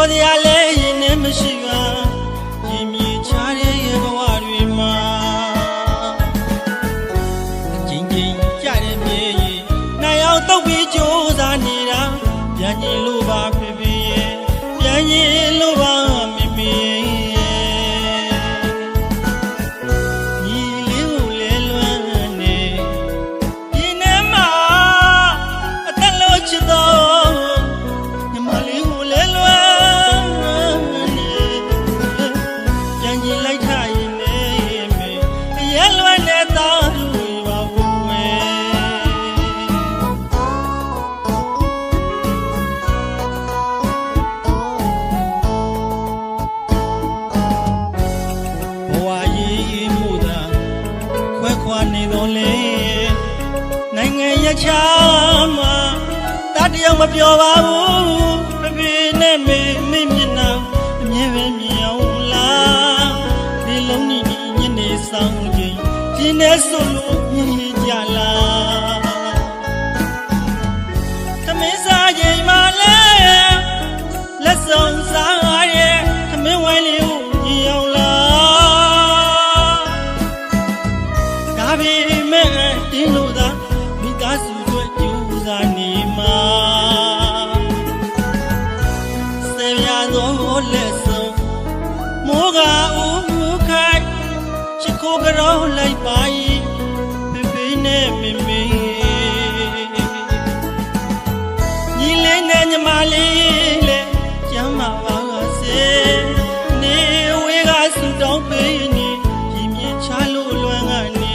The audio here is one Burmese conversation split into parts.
ပြောစရာလဲရင်နဲ့မရှိပါရင်မြေချတဲ့ရဲ့ဘဝတွေမှာချင်းချင်းကြတဲ့မြေကြီးနိုင်အောင်တုတ်ပြီးကြိုးစားနေတာပြန်ရင်လို့ပါဖေဖေရဲ့ပြန်ရင်လို့ပါမေမေညီလေးကိုလဲလွမ်းနေဒီနေ့မှာအသက်လို့ချစ်တော့ညီမလေးကိုလဲလွမ်းနေပြန်ရင်လိုက်ထားရင်နေမေအရက်လွမ်းနေတာလူပါဘူးဝဲနေတော့လေနိုင်ငံရချာမှာတတယောက်မပြောပါဘူးဖေဖေနဲ့မေမေမျက်နှာအမြဲပဲမြင်အောင်လားဒီလုံးကြီးညနေဆောင်ချိန်ဒီနဲ့ဆိုလို့မြင်ကြလားသမင်းစားချိန်မှာလဲလက်ဆောင်စားရဲ့သမင်းဝိုင်းလေးကိုမြင်အောင်လားဒါပေမဲ့တင်းလို့သာမိသားစုတွေကြိုးစားနေမှာဆေးရသောလက်ဆုံးမိုးကဦးခိုင်ချစ်ခိုးကြောလိုက်ပါဖေဖေနဲ့မေမေညီလေးနဲ့ညီမလေးလေကျမ်းမာပါစေနေဝေးကဆူတောင်းပေးနေရင်မြင်ချလို့လွမ်းကနေ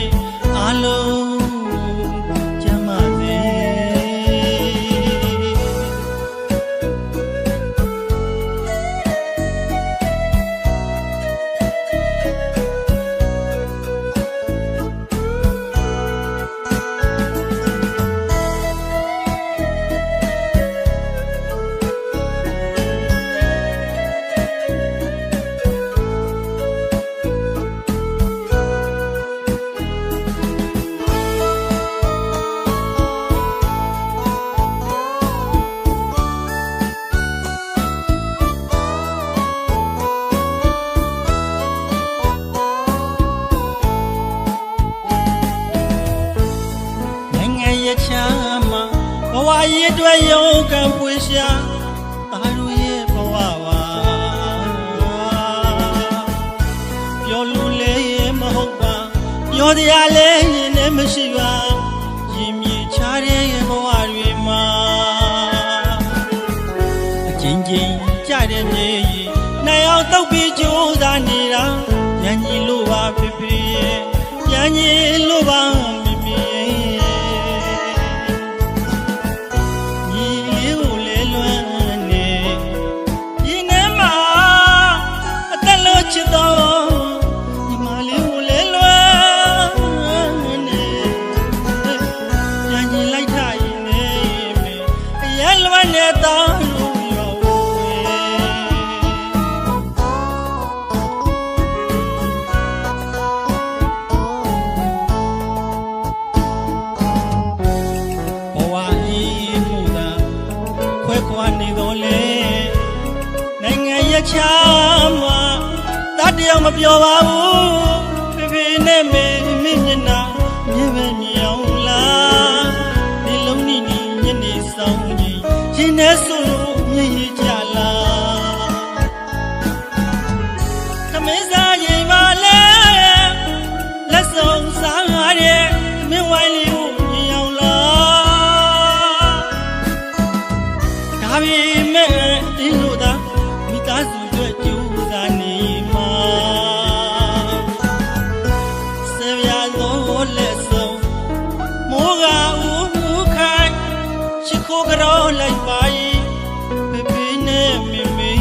အားလုံးကျမ်းမာစေချမ်းမှာဘဝရဲ့အတွက်ရုံးကံပွေရှာသားတို့ရဲ့ဘဝပါပြောလို့လဲမဟုတ်ပါပြောတရားလဲရင်နဲ့မရှိပါရင်မြေချတဲ့ရဲ့ဘဝတွေမှာအချင်းချင်းကြတဲ့မြေကြီးနိုင်အောင်တုတ်ပြီးကြိုးစားနေတာညင်ကြီးလို့ပါဖေဖေညင်ကြီးလို့ပါချစ်တော့ညီမလေးကိုလဲလွမ်းနေပြန်ရင်လိုက်ထားရင်နေမေအရက်လွမ်းနေတာလို့ရောဝဲဘဝကြီးမှုသာခွဲခွာနေတော့လေနိုင်ငံရချာမှာတယောက်မပြောပါဘူးဖေဖေနဲ့မေမေမျက်နှာမြင်ပဲမြင်အောင်လားဒီလုံးကြီးညနေဆောင်ကြီးရင်ထဲဆိုလို့မြင်ရကြလားသမင်းစားရင်ပါလဲလက်ဆောင်စားရတဲ့မင်းဝိုင်းလေးကိုမြင်အောင်လားဒါပေမဲ့တင်းလို့သာမိသားစုတွေကြိုးစားနေလက်ဆုံးမိုးကဦးခိုင်ချစ်ခိုးကြောလိုက်ပါဖေဖေနဲ့မေမေ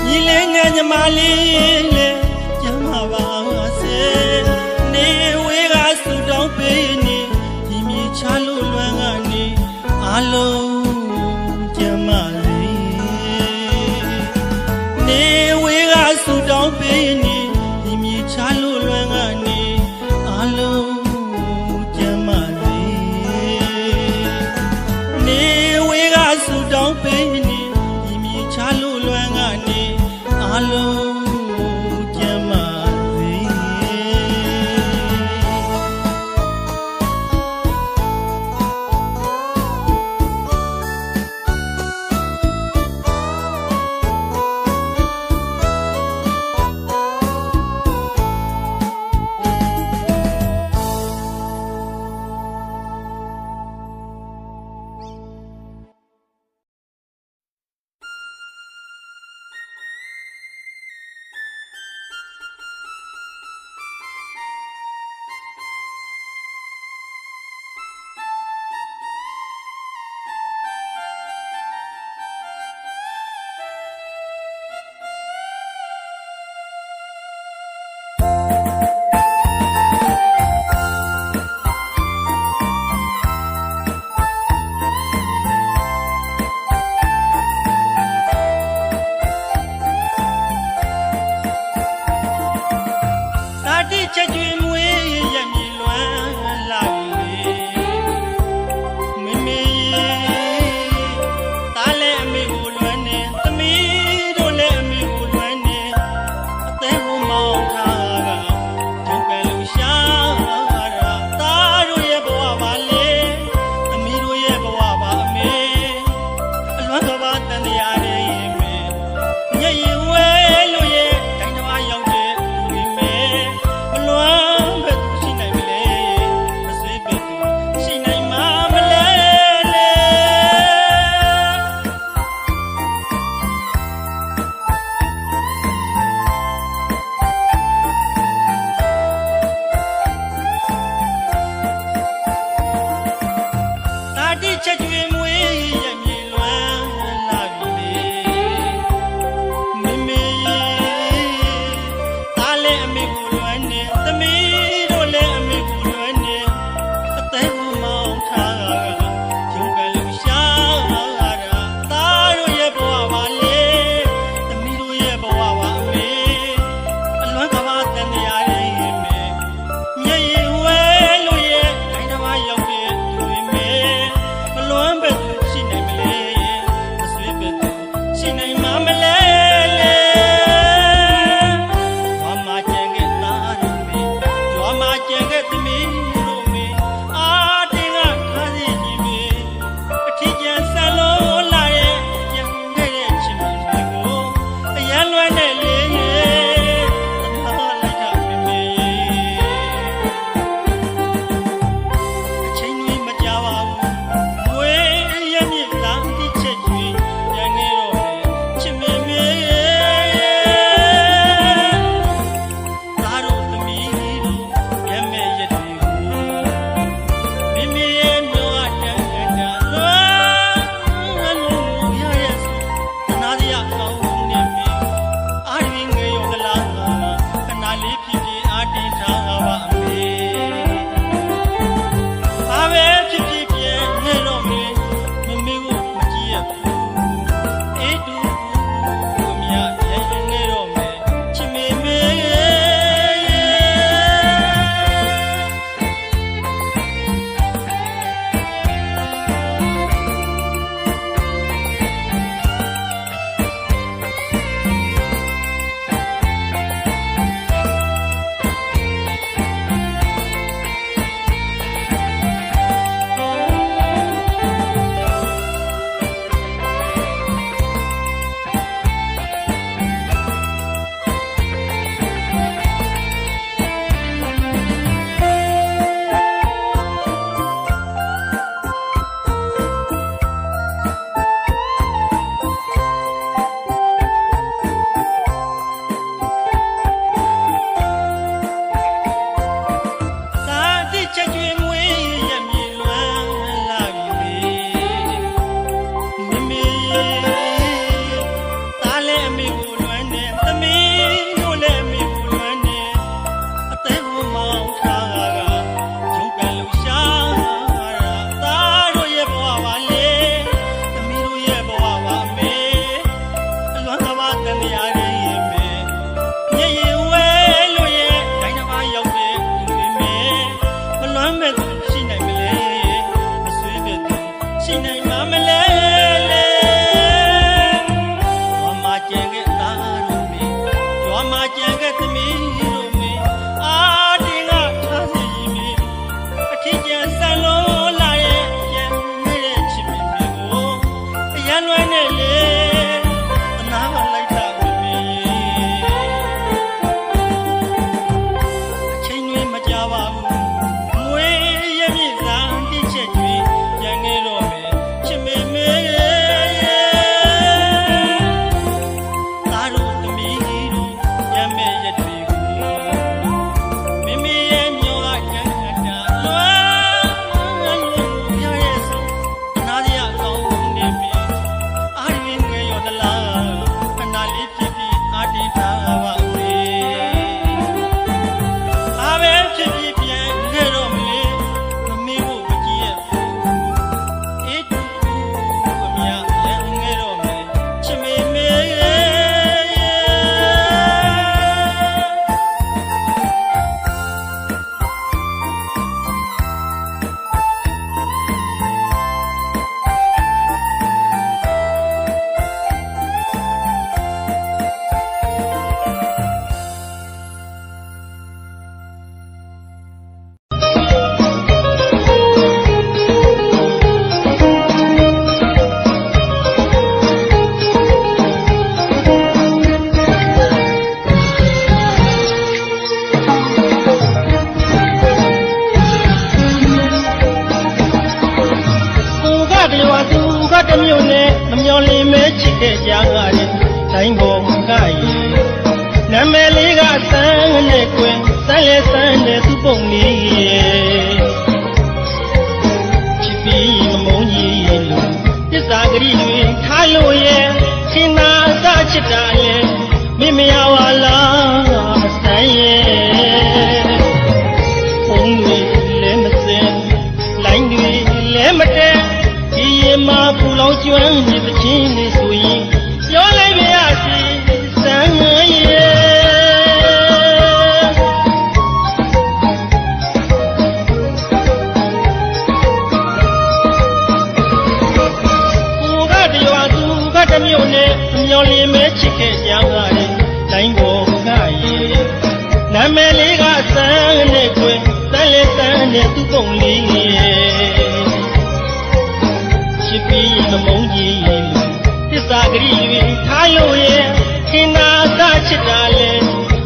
ညီလေးနဲ့ညီမလေးလေကျမ်းမာပါစေနေဝေးကဆူတောင်းပေးနေဒီမြေချလို့လွမ်းကနေအားလုံးကျမ်းမာစေနေဝေးကဆူတောင်းပေးနေချလို့လွမ်းကနေအားလုံးကျမ်းမာစေနေဝေးကဆူတောင်း ရှိနိုင်မှာမလဲရွာမှာကြံခဲ့သားတို့မေရွာမှာကြံခဲ့သမီးတို့မေအာတင်ကထားစီမေအထီးကျန်ဆန်လို့လာရဲ့ကြံနေတဲ့ချစ်မင်းမျိုးအရန်လွယ်နဲ့လေအနာကလိုက်တာမေအချိန်တွေမကြပါဘူးမွေးရမြင့်သာတိချက်တွေကြံခဲ့တော့မယ်ချစ်မေမေသားတို့သမီးတို့ရမဲ့ရက်တွေကိုမေမေရဲ့ညောကကြံခတာလွမ်းရရဲ့ဆိုအနာရကောင်းနေပြီအာရင်ငယ်ရောတလားခဏလေးဖြစ်ပြီးအာတိထားပါစေအာပဲဖြစ်ပြီးပြန်ခဲ့တော့မလဲမမေကိုမကြည့်ရအေးတူအမြရန်ငယ်တော့မယ်ချစ်မေမေတမျိုးနဲ့မမျော်လင့်မဲချစ်တဲ့ကြားကလည်းတိုင်းပေါ်ကရင်နာမည်လေးကစမ်းနဲ့ကွယ်စမ်းလေစမ်းတဲ့သူ့ပုံလေးချစ်ပြီးမမုန်းကြီးလို့သစ္စာဂရိတွေထားလို့ရဲ့ရှင်နာသာချစ်တာလေမင်းမရပါလားစမ်းရဲ့ပုံတွေလည်းမစင်လိုင်းတွေလည်းမတဲဒီရင်မှာပူလောင်ကျွမ်းနေသချင်းလေးဆိုရင်ပြောလိုက်ပြရစီစမ်းရဲ့ကိုကတရွာသူကတမျိုးနဲ့မျောလင်းမဲချစ်ခဲ့ကြပါလေတိုင်းပေါ်ကရင်နာမည်လေးကစမ်းနဲ့ကွယ်စမ်းလေစမ်းနဲ့သူ့ပုံလေးချစ်ပြီးမမုန်းကြီးသစ္စာဂရိတွေထားလို့ရဲ့ခင်နာသာချစ်တာလေ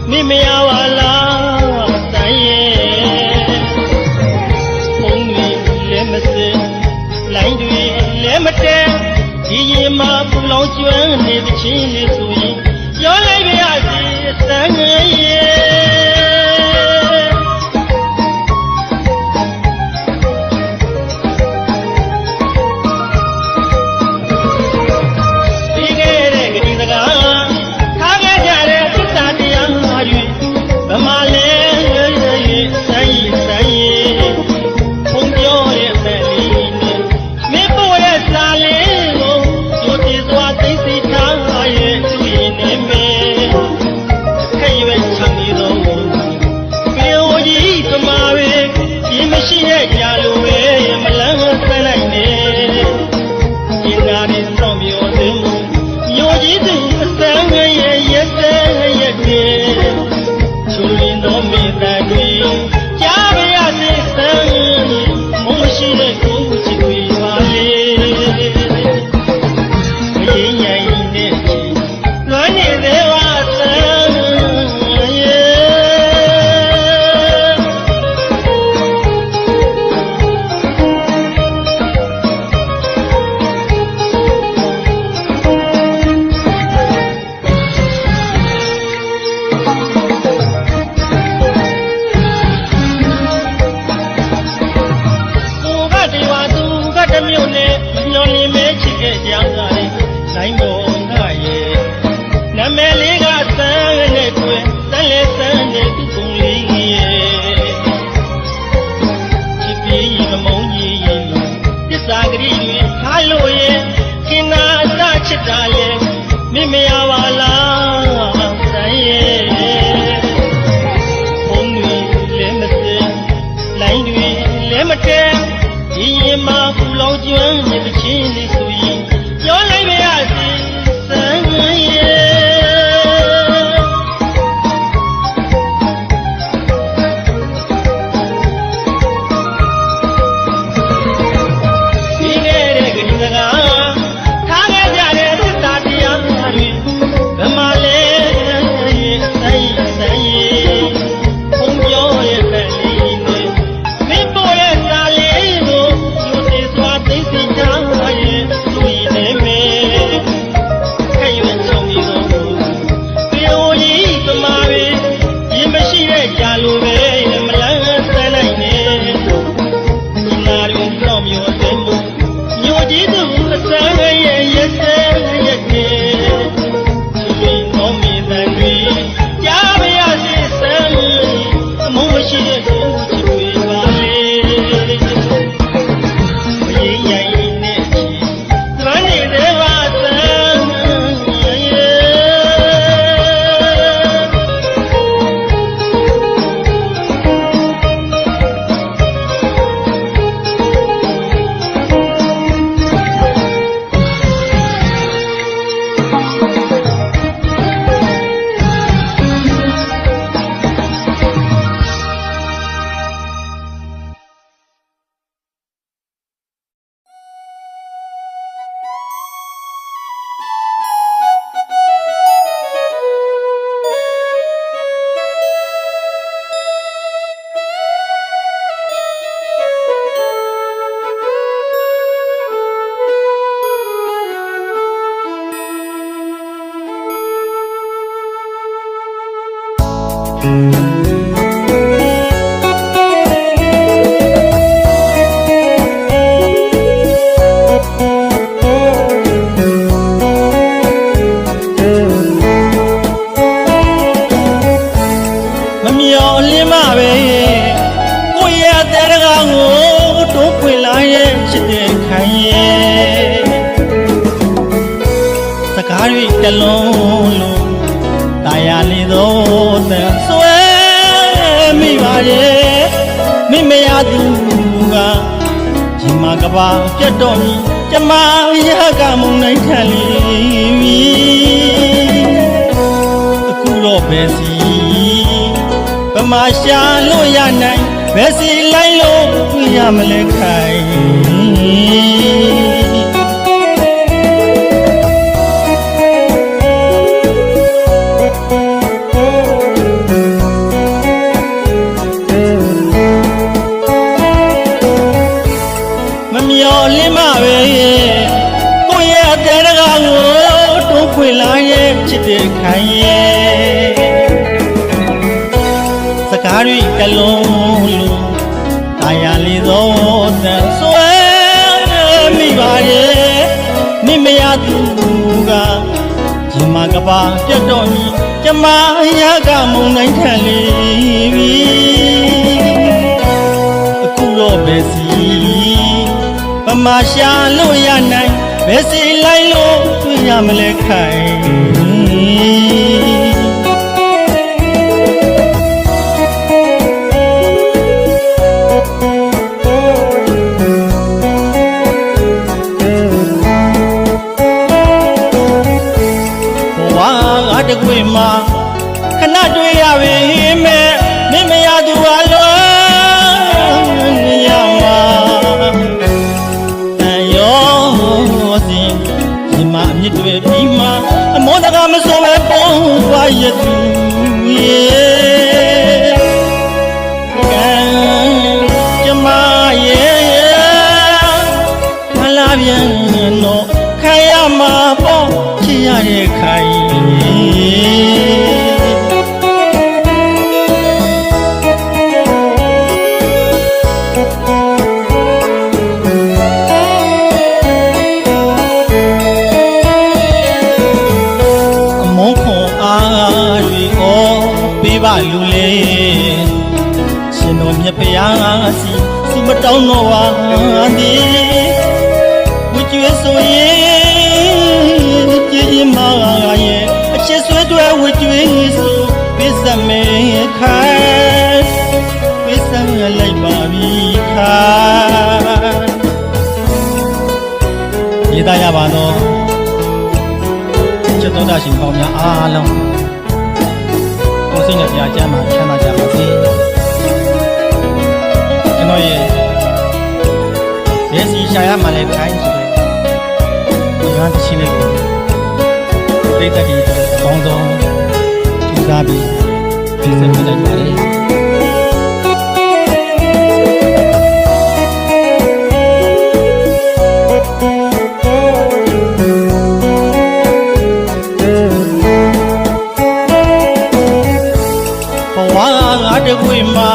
မင်းမရပါလားစမ်းရဲ့ပုံတွေလည်းမစင်လိုင်းတွေလည်းမတဲဒီရင်မှာပူလောင်ကျွမ်းနေတဲ့ချင်းလေးဆိုရင်ပြောလိုက်ပြရစီစမ်းရဲ့ရှိရဲ့ကြလို့ပဲမလန်းဆန်းလိုက်နေကျင်နာရင်တော့မျိုးသိမျိုးကြီးသူအစမ်းငယ်ရဲ့ရက်စဲရက်တွေချူရင်တော့မေတ္တာတွေကြားပါရစေစမ်းမရှိတဲ့ကိုယ်ချစ်တွေပါလေအရင်ညင်နဲ့လွမ်းနေသေးပါစမ်းတမျိုးနဲ့မျောလင်းမဲချစ်ခဲ့ကြတာလေနိုင်ပေါ်ကရဲ့နာမည်လေးကစမ်းနဲ့ကွယ်စမ်းလေစမ်းတဲ့သူ့ပုံလေးရဲ့ချစ်ပြီးမမုန်းကြီးလို့သစ္စာဂရိတွေထားလို့ရဲ့ခင်နာသာချစ်တာလေမင်းမရပါလားစမ်းရဲ့ပုံတွေလည်းမစင်လိုင်းတွေလည်းမတဲဒီရင်မှာပူလောင်ကျွမ်းနေ ကလုံးလို့တာယာလေတော့တဲ့ဆွဲမိပါရဲ့မိမရသူကဒီမှာကဘာပြတ်တော့မြည်ကျမရကမုန်နိုင်ခံလီအခုတော့ပဲစီဗမာရှာလို့ရနိုင်ဘယ်စီလိုက်လို့ရမလဲခိုင်မမျော်လင့်မပဲကိုယ့်ရဲ့အတဲတကားကိုတိုးခွေလာရဲ့ချစ်တဲ့ခိုင်ရဲ့စကားတွေကလုံးလို့တာယာလေးသောတန်ဆွဲမိပါရဲ့မိမရသူကဒီမှာကဘာပြတ်တော့မြည်ကျမရကမုန်နိုင်ခံလေပြီအခုတော့ပဲစီဗမာရှာလို့ရနိုင်ဘယ်စီလိုက်လို့တွေ့ရမလဲခိုင်တကွေမှာခဏတွေ့ရပေမဲ့မင်းမရသူအလုံးရမှာတန်ရောစင်ဒီမှာအမြင့်တွေပြီးမှအမောတကမစိုးပဲပုံသွားရသူရဲ့ကံကျမရဲ့မလာပြန်တော့ခိုင်ရမှာပေါ့ချစ်ရရဲ့ခိုင်လူလေးရှင်တော်မြတ်ဗျာစီသူမတောင်းတော့ပါသည်ဝကြွေးဆိုရင်ကြည်ကြီးမာရဲ့အချစ်ဆွေးတွေဝကြွေးဆိုပစ္စမေခိုင်ပစ္စံလိုက်ပါပြီခိုင်ရေးသားရပါတော့ချစ်တော်တာရှင်ပေါင်းများအားလုံးကိုယ်စိတ်နဲ့ပြာကျမ်းမှာချမ်းသာကြပါစေကျွန်တော်ရဲ့ဘယ်စီရှာရမှလဲခိုင်းဆိုတဲ့ဒီဟာချင်းလေးကိုတိတ်တက်ကြီးကောင်းဆုံးထူစားပြီးပြင်ဆင်ပေးလိုက်ပါတယ်တကွေမှာ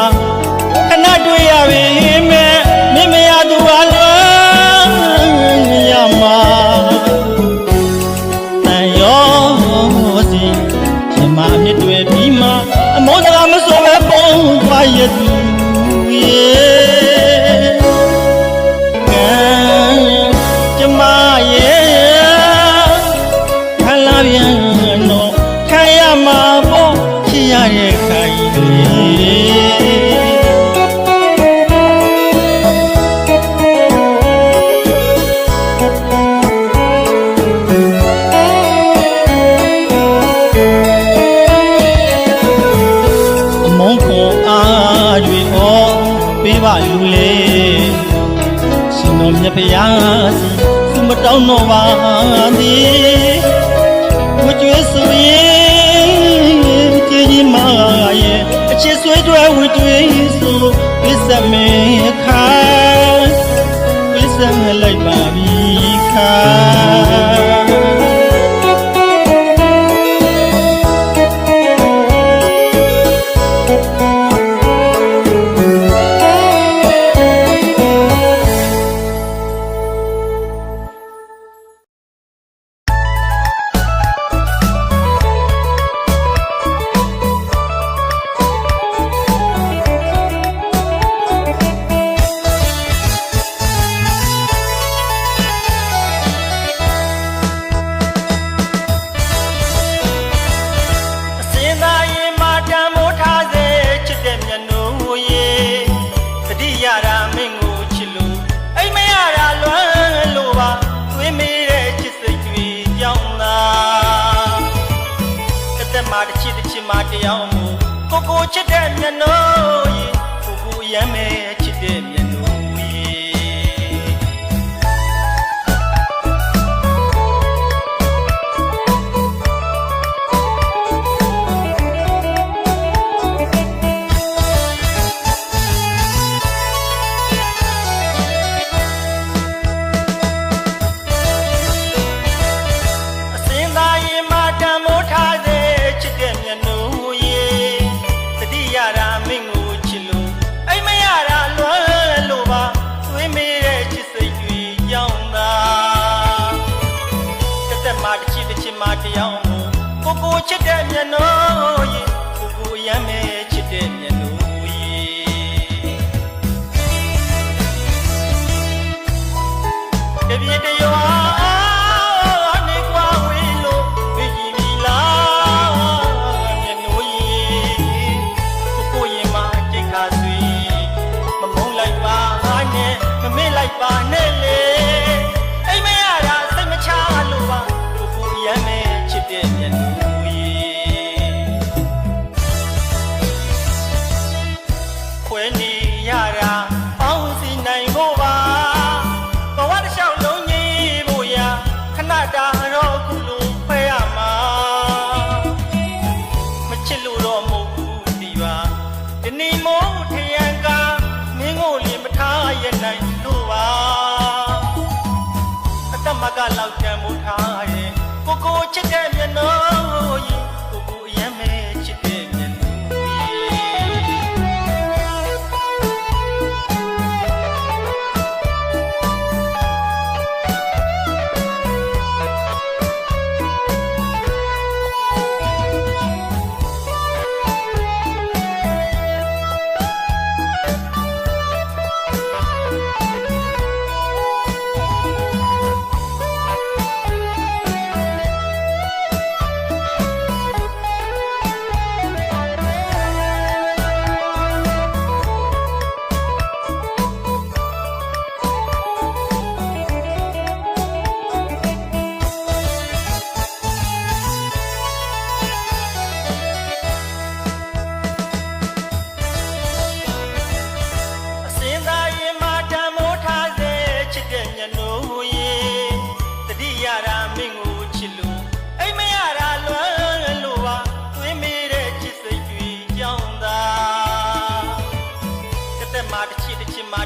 ခဏတွေ့ရပေမဲ့မင်းမရသူအလုံးရမှာတန်ရောစီဒီမှာအမြင့်တွေပြီးမှအမောတကမစိုးပဲပုံသွားရသူရဲ့ကံကျမရဲ့ခလာပြန်တော့ခိုင်ရမှာပေါ့ချစ်ရရဲ့ခိုင်လူလေးရှင်တော်မြတ်ဗျာစီသူမတောင်းတော့ပါသည်ဝကြွေးဆိုရင်ကြည်ကြီးမာရဲ့အချစ်ဆွေးတွေဝကြွေးဆိုပစ္စမေခိုင်ပစ္စမေလိုက်ပါပြီခိုင် စ်မတရားမှုကိုချစ်တဲ့မျက်နှာရေကိုရမ်းမဲ့ချစ်တဲ့မျက်နှာတရားမှုကိုချစ်တဲ့မျက်နှာရေကိုရမ်းမဲ့ချစ်တဲ့မျက်နှာရေတပြည့်တရွာနေကွာဝေးလို့ဝေးကြည့်ပြီလားမျက်နှာရေကိုရင်မတိတ်ခါဆွေမမုန်းလိုက်ပါနဲ့မမေ့လိုက်ပါနဲ့လေအိမ်မရတာစိတ်မချလို့ပါကိုရမ်းမဲ့ချစ်တဲ့မျက်နှာရေခွဲနေရတာပေါင်းစီနိုင်ဖို့ပါဘဝတစ်လျှောက်လုံးကြီးဖို့ရခဏတာတော့ခုလိုခွဲရမှာမချစ်လို့တော့မဟုတ်ဘူးဒီပါဒီနေ့မို့ထရန်ကမင်းကိုလည်းမထားရနိုင်လို့ပါအတမကလောက်တန်မို့ထားရဲ့ကိုချစ်တဲ့မျက်နှာရေကိုရမ်းမဲ့ချစ်တဲ့မျက်နှာ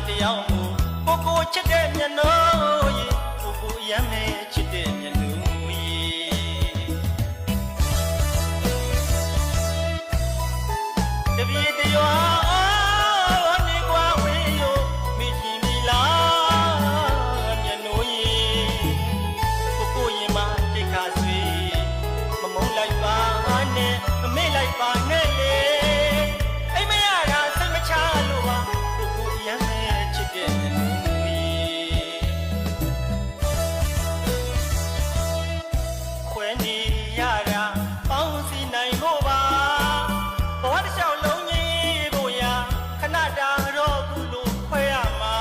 တရားမှုကိုချစ်တဲ့မျက်နှာရေကိုရမ်းမဲ့ချစ်တဲ့မျက်နှာရေတပြည့်တရွာနေကွာဝေးလို့မိကြည့်ပြီလားမျက်နှာရေကိုရင်မတိတ်ခါဆွေမမုန်းလိုက်ပါနဲ့မမေ့လိုက်ပါနဲ့လေအိမ်မရတာစိတ်မချလို့ပါကိုရမ်းမဲ့ခွဲနေရတာပေါင်းစီနိုင်ဖို့ပါဘဝတစ်လျှောက်လုံးကြီးဖို့ရခဏတာတော့ခုလိုခွဲရမှာ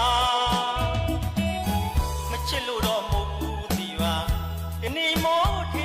မချစ်လို့တော့မဟုတ်ဘူးဒီပါဒီနေ့မို့ထ